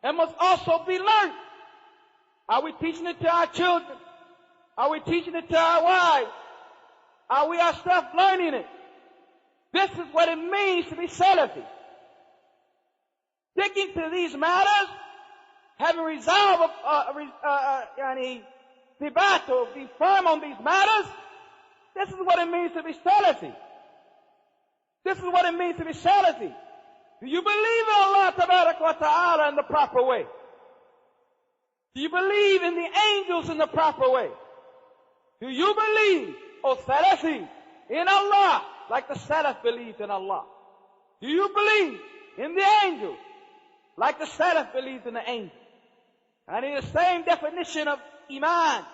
and must also be learned. Are we teaching it to our children? Are we teaching it to our wives? Are we ourselves learning it? This is what it means to be Salafi. Sticking to these matters, having resolved debate or be firm on these matters, this is what it means to be Salafi. This is what it means to be Salafi. Do you believe in Allah Tabarak wa Ta'ala in the proper way? Do you believe in the angels in the proper way? Do you believe, O Salafi, in Allah like the Salaf believed in Allah? Do you believe in the angels like the Salaf believed in the angels? And in the same definition of Iman,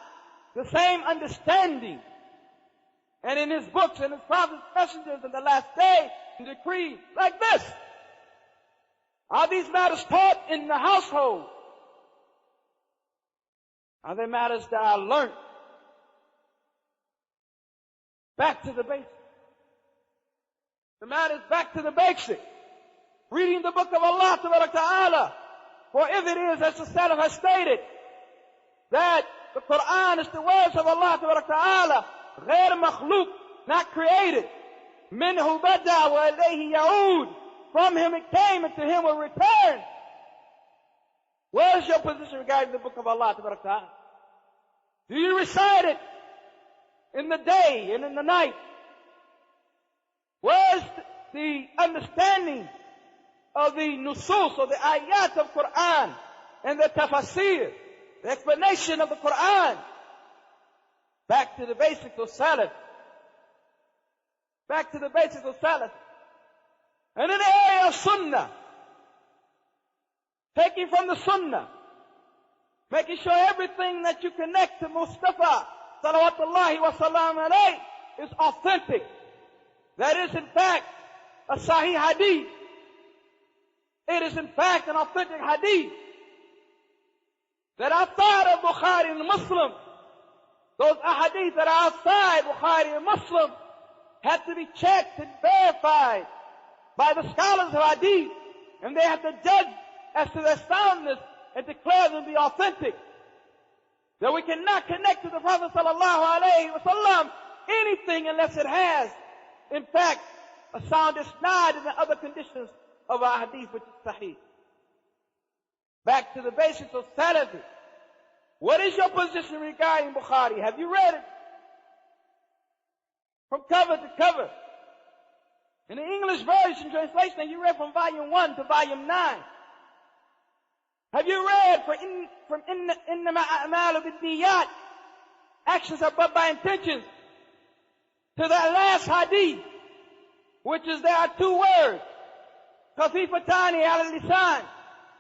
the same understanding, and in his books and his prophets, messengers in the last day, and decreed like this. Are these matters taught in the household? Are they matters that are learned? Back to the basics. The matters back to the basics. Reading the book of Allah Ta'ala. For if it is, as the Salaf has stated, that the Quran is the words of Allah Ta'ala, غير مخلوق, not created. منه بدأ وإليه يعود. From him it came and to him will return. Where is your position regarding the book of Allah Ta'ala? Do you recite it in the day and in the night? Where is the understanding of the nusus, or the ayat of Quran, and the tafasir, the explanation of the Quran? Back to the basics of Salaf. Back to the basics of Salaf. And in the area of Sunnah, taking from the Sunnah, making sure everything that you connect to Mustafa, salawatullahi wa salam alayhi, is authentic. That is in fact a Sahih Hadith. It is in fact an authentic Hadith. That outside of Bukhari and Muslim, those ahadith that are outside Bukhari and Muslim, have to be checked and verified by the scholars of Hadith, and they have to judge as to their soundness and declare them to be authentic. That we cannot connect to the Prophet sallallahu alaihi wasallam anything unless it has, in fact, a sound isnad in the other conditions of our Hadith, which is Sahih. Back to the basics of Salafi. What is your position regarding Bukhari? Have you read it? From cover to cover. In the English version translation, you read from volume 1 to volume 9. Have you read from Innama A'malu Bid-Niyat, actions are but by intentions, to that last hadith, which is there are two words, خفيفتان على اللسان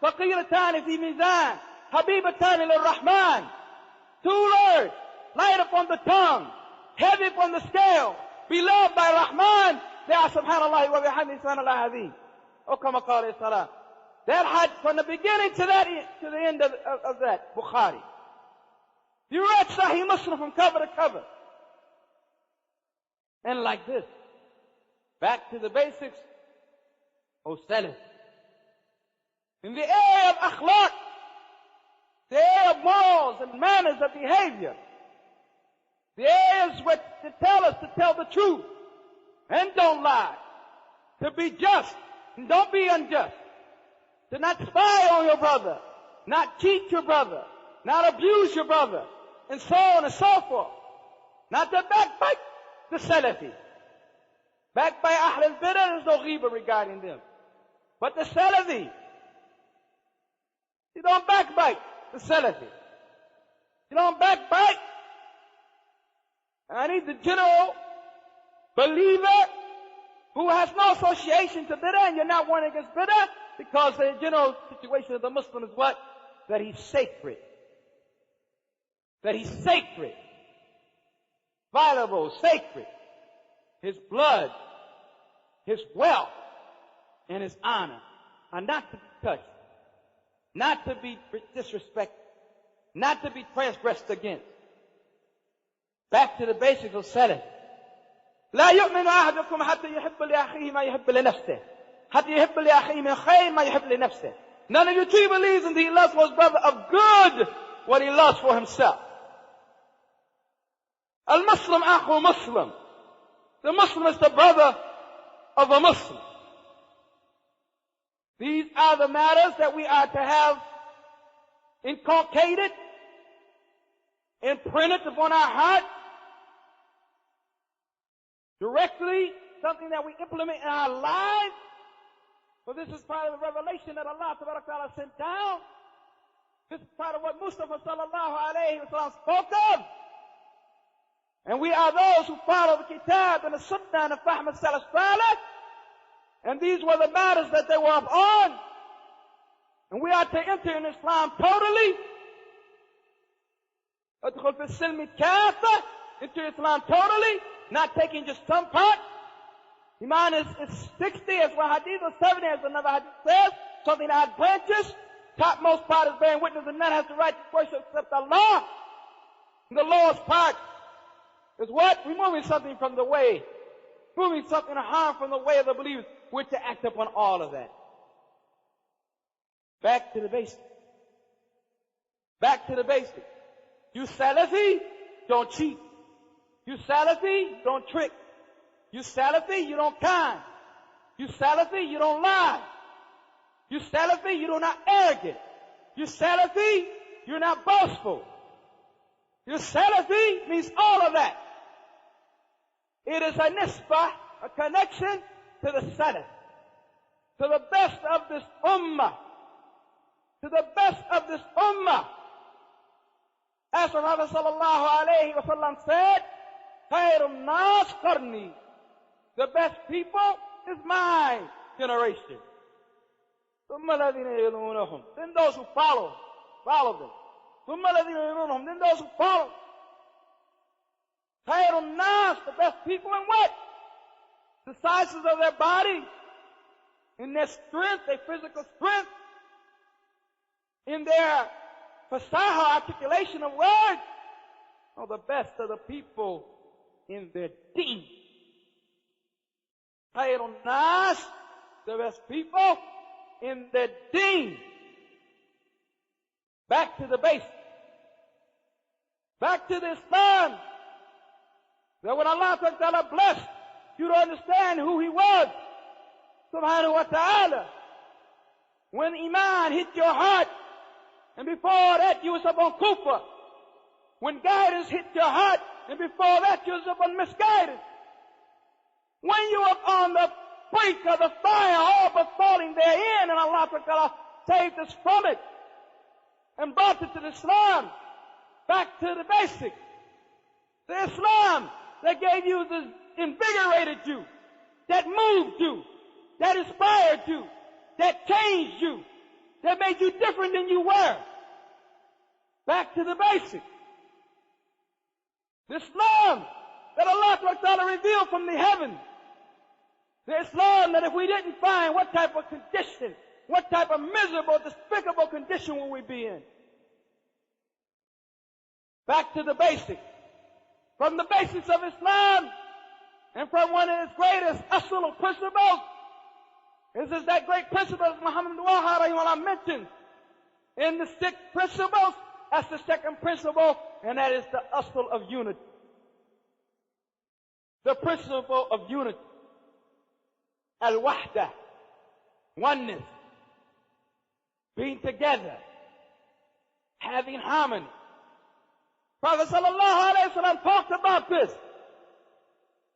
ثقيلتان في ميزان حبيبتان للرحمن. Two words, light upon the tongue, heavy upon the scale, beloved by Rahman. They are subhanallah wa bihamdihi subhanallah azim. O kama qala alayhi salam. That had from the beginning to the end of that Bukhari. You read Sahih Muslim from cover to cover. And like this, back to the basics, O Salaf. In the area of akhlaq, the area of morals and manners of behavior, the areas which tell us to tell the truth and don't lie, to be just and don't be unjust, to not spy on your brother, not cheat your brother, not abuse your brother, and so on and so forth. Not to backbite the Salafi. Backbite Ahl al-Bidah, there's no ghiba regarding them. But the Salafi, you don't backbite the Salafi. You don't backbite. I need the general believer who has no association to bid'ah, and you're not warning against bid'ah, because the general situation of the Muslim is what? That he's sacred. That he's sacred. Valuable, sacred. His blood, his wealth, and his honor are not to be touched, not to be disrespected, not to be transgressed against. Back to the basics of Salaf. لا يؤمن أحدكم حتى يحب لأخيه ما يحب لنفسه حتى يحب لأخيه من خير ما يحب لنفسه. None of you truly believes in the he loves for his brother of good what he loves for himself. Al-Muslim akhu Muslim. The Muslim is the brother of a Muslim. These are the matters that we are to have inculcated, imprinted upon our heart, directly, something that we implement in our lives. For this is part of the revelation that Allah Ta'ala sent down. This is part of what Mustafa sallallahu alayhi wa sallam spoke of. And we are those who follow the Kitab and the Sunnah and the Fahm of Salaf2. And these were the matters that they were upon. And we are to enter in Islam totally. Into Islam totally, not taking just some part. Iman is 60 as one hadith, or 70 as another hadith says. Something that has branches. Topmost part is bearing witness, and none has the right to worship except Allah. And the lowest part is what? Removing something from the way. Removing something of harm from the way of the believers. We're to act upon all of that. Back to the basic. Back to the basic. You Salafi, don't cheat. You Salafi, don't trick. You Salafi, you don't con. You Salafi, you don't lie. You Salafi, you're not arrogant. You Salafi, you're not boastful. You Salafi means all of that. It is a nisbah, a connection to the Salaf, to the best of this ummah, to the best of this ummah. As the Prophet sallallahu alayhi wa sallam said, Khairun nas qarni. The best people is my generation. Then those who follow them. Then those who follow. Khairun nas, the best people in what? The sizes of their body, in their strength, their physical strength, in their fasaha, articulation of words. Oh, the best of the people in their deen. Khairun nas, the best people in their deen. Back to the basics. Back to the Islam. That when Allah Ta'ala blessed you to understand who He was, subhanahu wa ta'ala, when Iman hit your heart, and before that you was up on Kufa, when guidance hit your heart, and before that you was up on misguidance, when you were on the brink of the fire, all but falling therein, and Allah Ta'ala saved us from it, and brought it to Islam, back to the basics. The Islam that gave you, that invigorated you, that moved you, that inspired you, that changed you, that made you different than you were. Back to the basics. The Islam that Allah Ta'ala revealed from the heavens. The Islam that if we didn't find, what type of condition, what type of miserable, despicable condition will we be in? Back to the basics. From the basics of Islam, and from one of its greatest asl principles, is that great principle that Muhammad Rahimahullah mentioned in the 6 principles. That's the second principle, and that is the asl of unity. The principle of unity. Al-wahda, oneness, being together, having harmony. Prophet sallallahu alayhi wa sallam talked about this.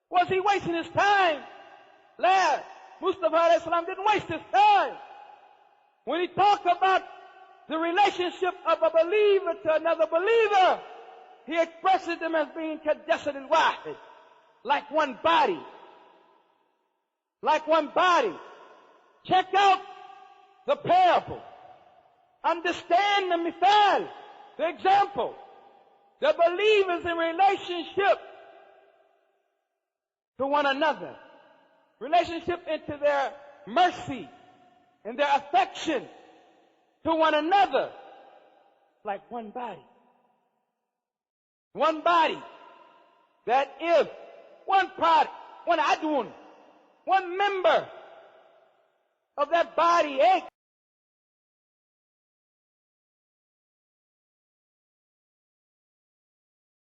Was he wasting his time? La, Mustafa alayhi salam didn't waste his time. When he talked about the relationship of a believer to another believer, he expresses them as being kajasad al-wahid, like one body. Like one body. Check out the parable. Understand the mithal, the example. The believers in relationship to one another. Relationship into their mercy and their affection to one another. Like one body. One body. That if one part, one adun, one member of that body aches,